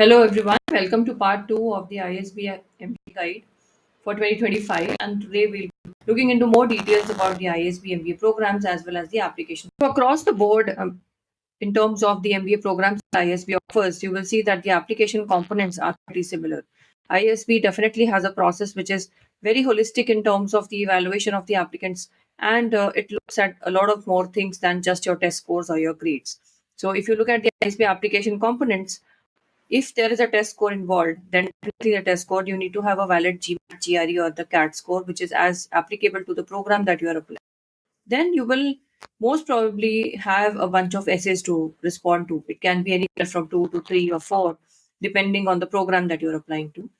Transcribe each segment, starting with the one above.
Hello everyone, welcome to part 2 of the ISB MBA guide for 2025, and today we'll be looking into more details about the ISB MBA programs as well as the application. So across the board, in terms of the MBA programs that ISB offers, you will see that the application components are pretty similar. ISB definitely has a process which is very holistic in terms of the evaluation of the applicants, and it looks at a lot of more things than just your test scores or your grades. So if you look at the ISB application components, if there is a test score involved, then definitely the test score you need to have a valid GMAT, GRE, or the CAT score, which is as applicable to the program that you are applying. Then you will most probably have a bunch of essays to respond to. It can be anywhere from 2 to 3 or 4, depending on the program that you're applying to.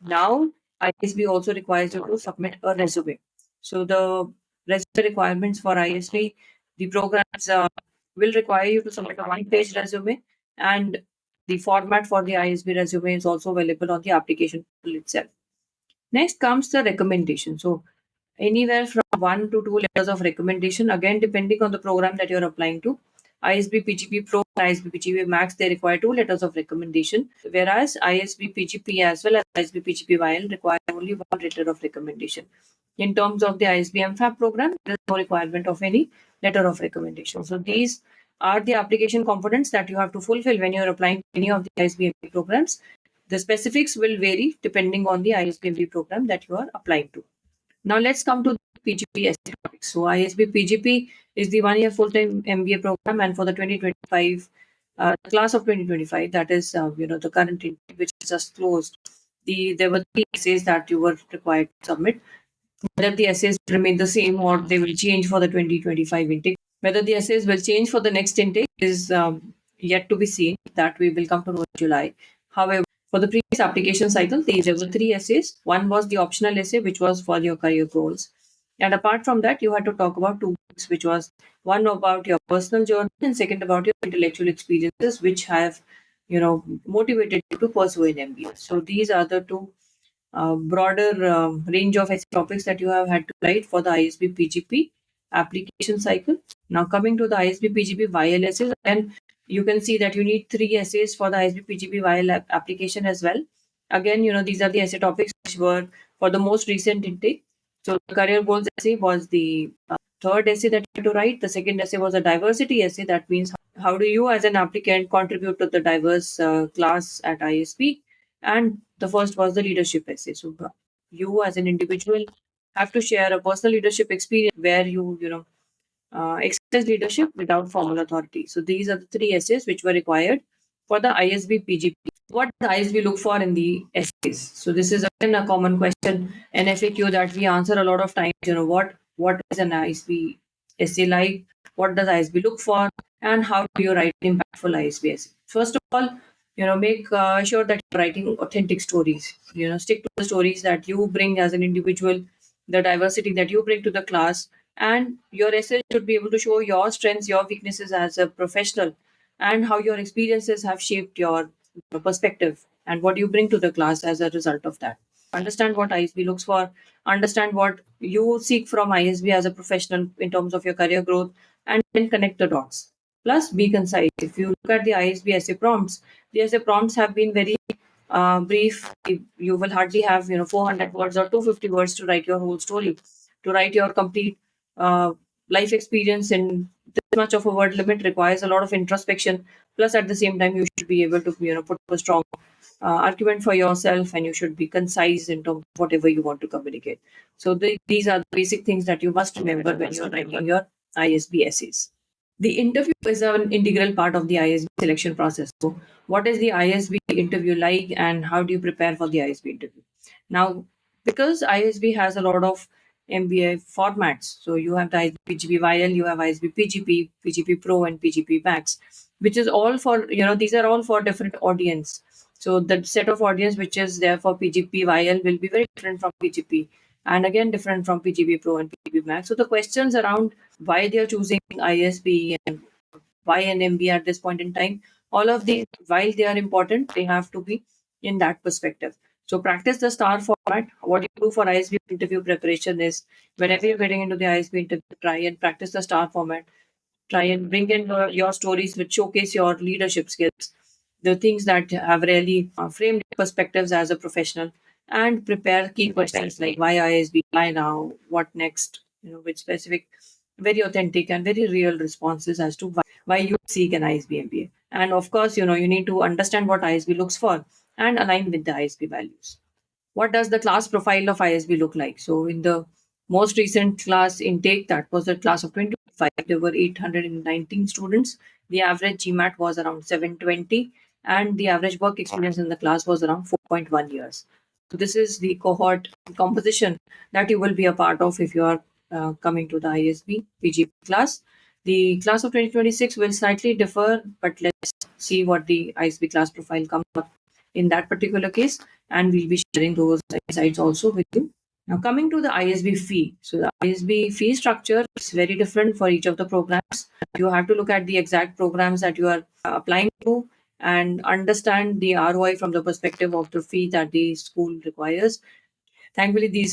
Now, ISB also requires you to submit a resume. So the resume requirements for ISB, the programs will require you to submit a one-page resume, and the format for the ISB resume is also available on the application portal itself. Next comes the recommendation. So anywhere from 1 to 2 letters of recommendation, again depending on the program that you're applying to. ISB PGP Pro and ISB PGP Max, they require 2 letters of recommendation, whereas ISB PGP as well as ISB PGP YL require only 1 letter of recommendation. In terms of the ISB MFAP program, there is no requirement of any letter of recommendation. So these are the application components that you have to fulfill when you're applying to any of the ISB MBA programs. The specifics will vary depending on the ISB MBA program that you are applying to. Now let's come to the PGP essay topics. So ISB PGP is the 1 year full-time MBA program, and for the 2025 class of 2025, that is the current intake which is just closed. There were 3 essays that you were required to submit. Whether the essays remain the same or they will change for the 2025 intake. Whether the essays will change for the next intake is yet to be seen. That we will come to know in July. However, for the previous application cycle, there were 3 essays. One was the optional essay, which was for your career goals. And apart from that, you had to talk about 2 books, which was one about your personal journey and second about your intellectual experiences, which have, motivated you to pursue an MBA. So these are the two broader range of essay topics that you have had to write for the ISB PGP application cycle. Now coming to the ISB PGP YL essays, and you can see that you need 3 essays for the ISB PGP YL application as well. Again, these are the essay topics which were for the most recent intake. So the career goals essay was the third essay that you had to write. The second essay was a diversity essay. That means how do you as an applicant contribute to the diverse class at ISB? And the first was the leadership essay. So you as an individual have to share a personal leadership experience where you exercise leadership without formal authority. So these are the 3 essays which were required for the ISB PGP. What does ISB look for in the essays? So this is again a common question, an FAQ that we answer a lot of times. What is an ISB essay like? What does ISB look for? And how do you write impactful ISB essay? First of all, make sure that you're writing authentic stories. Stick to the stories that you bring as an individual, the diversity that you bring to the class, and your essay should be able to show your strengths, your weaknesses as a professional, and how your experiences have shaped your perspective and what you bring to the class as a result of that. Understand what ISB looks for, understand what you seek from ISB as a professional in terms of your career growth, and then connect the dots. Plus, be concise. If you look at the ISB essay prompts, the essay prompts have been very brief. You will hardly have 400 words or 250 words to write your whole story, to write your complete life experience in this much of a word limit requires a lot of introspection. Plus, at the same time, you should be able to put a strong argument for yourself, and you should be concise in terms of whatever you want to communicate. So these are the basic things that you must remember when you're writing your ISB essays. The interview is an integral part of the ISB selection process. So, what is the ISB interview like, and how do you prepare for the ISB interview? Now, because ISB has a lot of MBA formats, so you have the ISB PGP YL, you have ISB PGP, PGP Pro, and PGP Max, which is all for these are all for different audience. So the set of audience which is there for PGP YL will be very different from PGP, and again different from PGP Pro and PGP Max. So the questions around why they are choosing ISB and why an MBA at this point in time, all of these, while they are important, they have to be in that perspective. So practice the STAR format. What you do for ISB interview preparation is whenever you're getting into the ISB interview, try and practice the STAR format. Try and bring in your stories which showcase your leadership skills. the things that have really framed perspectives as a professional, and prepare key questions like why ISB, why now, what next, with specific, very authentic and very real responses as to why you seek an ISB MBA. And of course, you need to understand what ISB looks for and align with the ISB values. What does the class profile of ISB look like? So, in the most recent class intake, that was the class of 25, there were 819 students. The average GMAT was around 720, and the average work experience in the class was around 4.1 years. So, this is the cohort composition that you will be a part of if you are coming to the ISB PG class. The class of 2026 will slightly differ, but let's see what the ISB class profile comes up in that particular case, and we'll be sharing those insights also with you. Now, coming to the ISB fee. So, the ISB fee structure is very different for each of the programs. You have to look at the exact programs that you are applying to and understand the ROI from the perspective of the fee that the school requires. Thankfully, the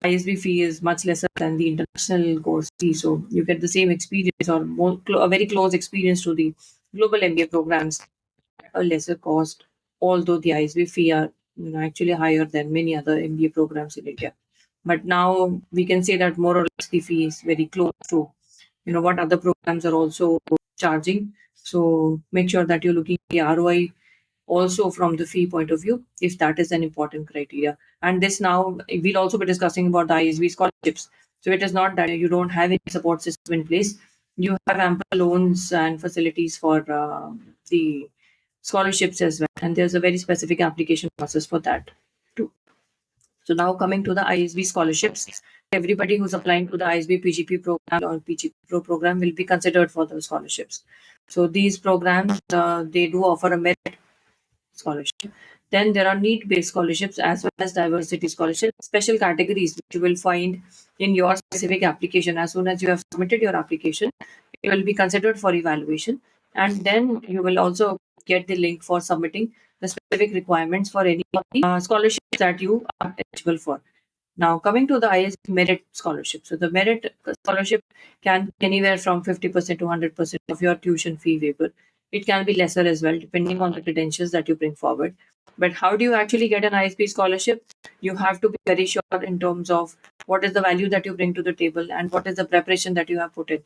ISB fee is much lesser than the international course fee, so you get the same experience or a very close experience to the global MBA programs at a lesser cost. Although the ISB fee are actually higher than many other MBA programs in India, but now we can say that more or less the fee is very close to what other programs are also charging. So make sure that you're looking at the ROI also from the fee point of view, if that is an important criteria. And this now we'll also be discussing about the ISB scholarships. So it is not that you don't have any support system in place. You have ample loans and facilities for the scholarships as well. And there's a very specific application process for that too. So now coming to the ISB scholarships, everybody who's applying to the ISB PGP program or PGP Pro program will be considered for the scholarships. So these programs, they do offer a merit scholarship. Then there are need-based scholarships as well as diversity scholarships, special categories which you will find in your specific application. As soon as you have submitted your application, it will be considered for evaluation, and then you will also get the link for submitting the specific requirements for any of the scholarships that you are eligible for. Now, coming to the ISB merit scholarship. So, the merit scholarship can be anywhere from 50% to 100% of your tuition fee waiver. It can be lesser as well, depending on the credentials that you bring forward. But how do you actually get an ISB scholarship? You have to be very sure in terms of what is the value that you bring to the table and what is the preparation that you have put in.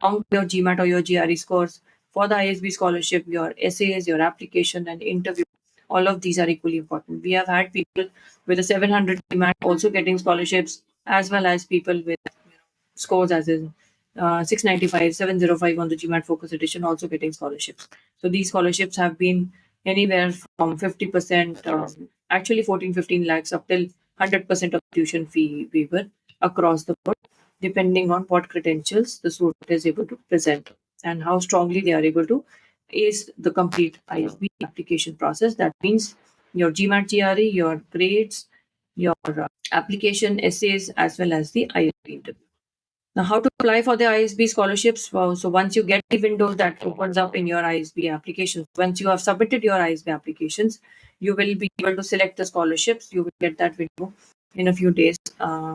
Along with your GMAT or your GRE scores for the ISB scholarship, your essays, your application, and interview, all of these are equally important. We have had people with a 700 GMAT also getting scholarships, as well as people with scores as in 695, 705 on the GMAT Focus Edition also getting scholarships. So these scholarships have been anywhere from 50%, actually 14, 15 lakhs, up till 100% of tuition fee waiver across the board, depending on what credentials the student is able to present and how strongly they are able to ace the complete ISB application process. That means your GMAT GRE, your grades, your application essays, as well as the ISB interview. Now, how to apply for the ISB scholarships? Well, so once you get the window that opens up in your ISB applications, once you have submitted your ISB applications, you will be able to select the scholarships. You will get that window in a few days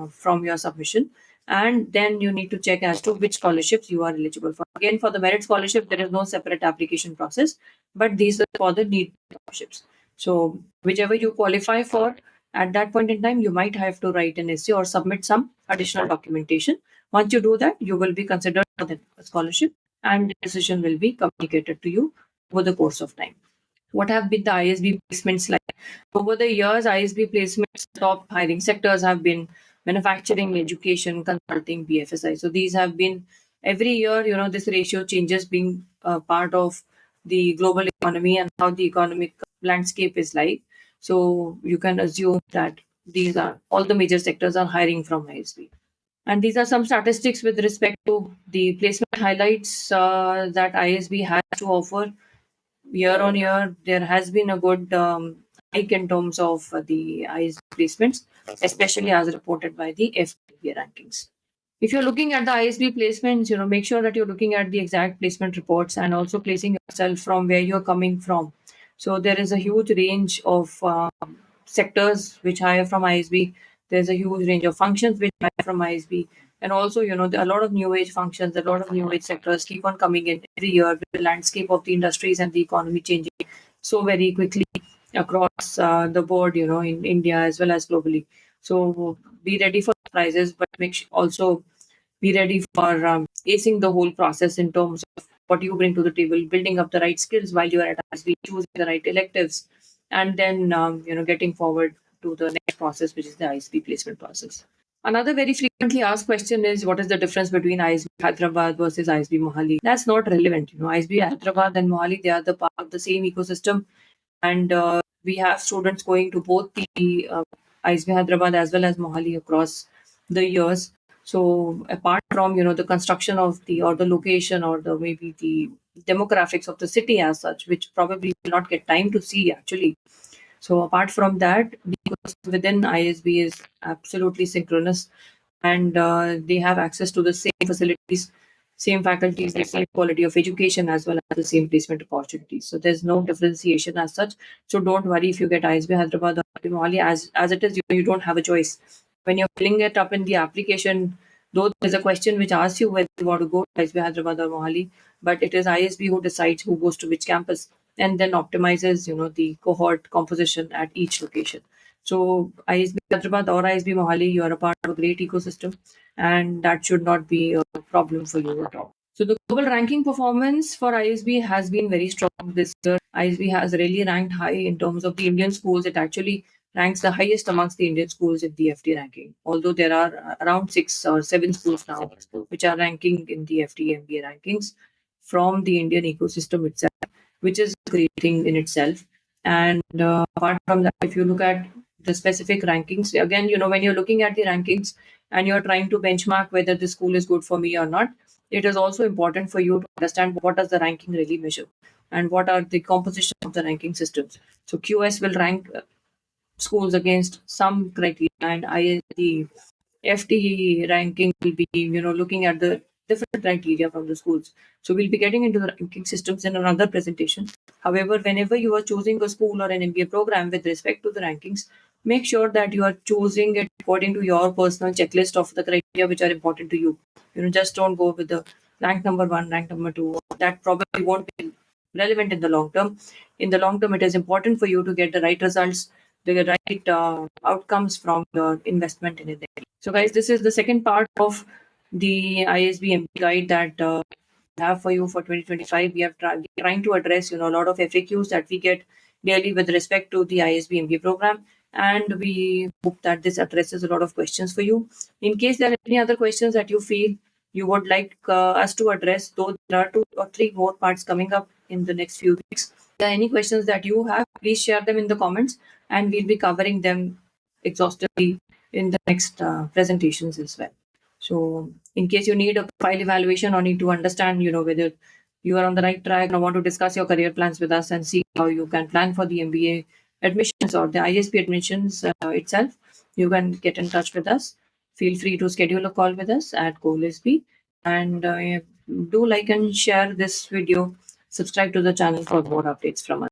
from your submission. And then you need to check as to which scholarships you are eligible for. Again, for the merit scholarship, there is no separate application process, but these are for the need scholarships. So, whichever you qualify for at that point in time, you might have to write an essay or submit some additional documentation. Once you do that, you will be considered for the scholarship, and the decision will be communicated to you over the course of time. What have been the ISB placements like? Over the years, ISB placements top hiring sectors have been manufacturing, education, consulting, BFSI. So these have been every year, this ratio changes being part of the global economy and how the economic landscape is like. So you can assume that these are all the major sectors are hiring from ISB. And these are some statistics with respect to the placement highlights that ISB has to offer. Year on year, there has been a good hike in terms of the ISB placements, especially as reported by the FBA rankings. If you're looking at the ISB placements, make sure that you're looking at the exact placement reports and also placing yourself from where you're coming from. So there is a huge range of sectors which hire from ISB. There's a huge range of functions which are from ISB. And also, a lot of new age functions, a lot of new age sectors keep on coming in every year with the landscape of the industries and the economy changing so very quickly across the board, in India as well as globally. So be ready for surprises, but also be ready for acing the whole process in terms of what you bring to the table, building up the right skills while you are at ISB, choosing the right electives, and then getting forward to the next process, which is the ISB placement process. Another very frequently asked question is what is the difference between ISB Hyderabad versus ISB Mohali? That's not relevant. ISB Hyderabad and Mohali, they are the part of the same ecosystem, and we have students going to both the ISB Hyderabad as well as Mohali across the years. So apart from the construction of the or the location or the maybe the demographics of the city as such, which probably will not get time to see actually. So apart from that, the ecosystem within ISB is absolutely synchronous, and they have access to the same facilities, same faculties, the same quality of education, as well as the same placement opportunities. So there's no differentiation as such. So don't worry if you get ISB Hyderabad or ISB Mohali. As it is, you don't have a choice. When you're filling it up in the application, though there's a question which asks you whether you want to go to ISB Hyderabad or Mohali, but it is ISB who decides who goes to which campus and then optimizes, the cohort composition at each location. So ISB Hyderabad or ISB Mohali, you are a part of a great ecosystem, and that should not be a problem for you at all. So the global ranking performance for ISB has been very strong this year. ISB has really ranked high in terms of the Indian schools. It actually ranks the highest amongst the Indian schools in the FT ranking. Although there are around 6 or 7 schools now which are ranking in the FT MBA rankings from the Indian ecosystem itself, which is a great thing in itself. And apart from that, if you look at the specific rankings, again, when you're looking at the rankings and you're trying to benchmark whether the school is good for me or not, it is also important for you to understand what does the ranking really measure and what are the composition of the ranking systems. So QS will rank schools against some criteria, and the FT ranking will be, looking at the different criteria from the schools. So we'll be getting into the ranking systems in another presentation. However, whenever you are choosing a school or an MBA program with respect to the rankings, make sure that you are choosing it according to your personal checklist of the criteria which are important to you. Just don't go with the rank number one, rank number two. That probably won't be relevant in the long term. In the long term, it is important for you to get the right results, the right outcomes from your investment in it. So, guys, this is the second part of the ISB MBA guide that we have for you for 2025. We are trying to address, a lot of FAQs that we get daily with respect to the ISB MBA program, and we hope that this addresses a lot of questions for you. In case there are any other questions that you feel you would like us to address, though there are 2 or 3 more parts coming up in the next few weeks. If there are any questions that you have, please share them in the comments, and we'll be covering them exhaustively in the next presentations as well. So, in case you need a profile evaluation or need to understand, whether you are on the right track or want to discuss your career plans with us and see how you can plan for the MBA admissions or the ISB admissions itself, you can get in touch with us. Feel free to schedule a call with us at GOALisB, and do like and share this video. Subscribe to the channel for more updates from us.